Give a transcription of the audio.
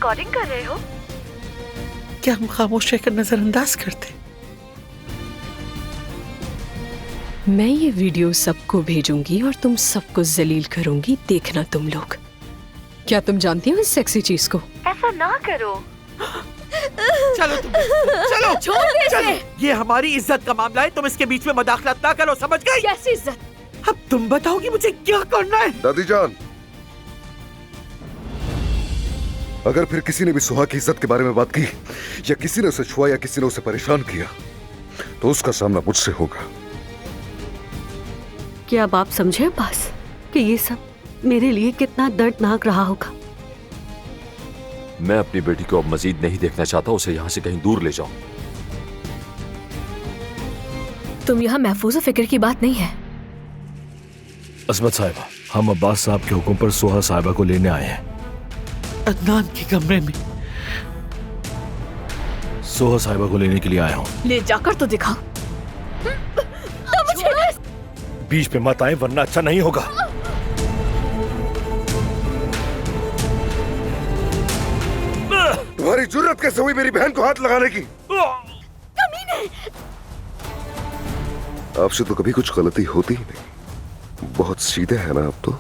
Recording कर रहे हो? क्या हम खामोश रहकर नजरअंदाज करते? मैं ये वीडियो सबको भेजूंगी और तुम सबको जलील करूंगी, देखना तुम लोग। क्या तुम जानती हो इस सेक्सी चीज को? ऐसा ना करो। चलो तुम, चलो छोड़ दे चलो। इसे। ये हमारी इज्जत का मामला है, तुम इसके बीच में मदाखलत ना करो, समझ गई? कैसी इज्जत? अब तुम बताओगी मुझे क्या करना है? दादी जान, अगर फिर किसी ने भी सुहा की इज्जत के बारे में बात की या किसी ने उसे छुआ या किसी ने उसे परेशान किया तो उसका सामना मुझसे होगा। क्या अब आप समझे अब्बास कि ये सब मेरे लिए कितना दर्दनाक रहा होगा? मैं अपनी बेटी को अब मजीद नहीं देखना चाहता, उसे यहाँ से कहीं दूर ले जाओ। तुम यहाँ महफूज फिक्र की बात नहीं है। असमत साहिबा, हम अब्बास साहब के हुक्म पर सुहा साहिबा को लेने आए हैं। अदनान के कमरे में सुहा साहिबा को लेने के लिए आया हूँ। ले जाकर तो दिखाओ। बीच पे मत आए वरना अच्छा नहीं होगा। तुम्हारी जुर्रत कैसे हुई मेरी बहन को हाथ लगाने की? आपसे तो कभी कुछ गलती होती ही नहीं। बहुत सीधे है ना आप तो।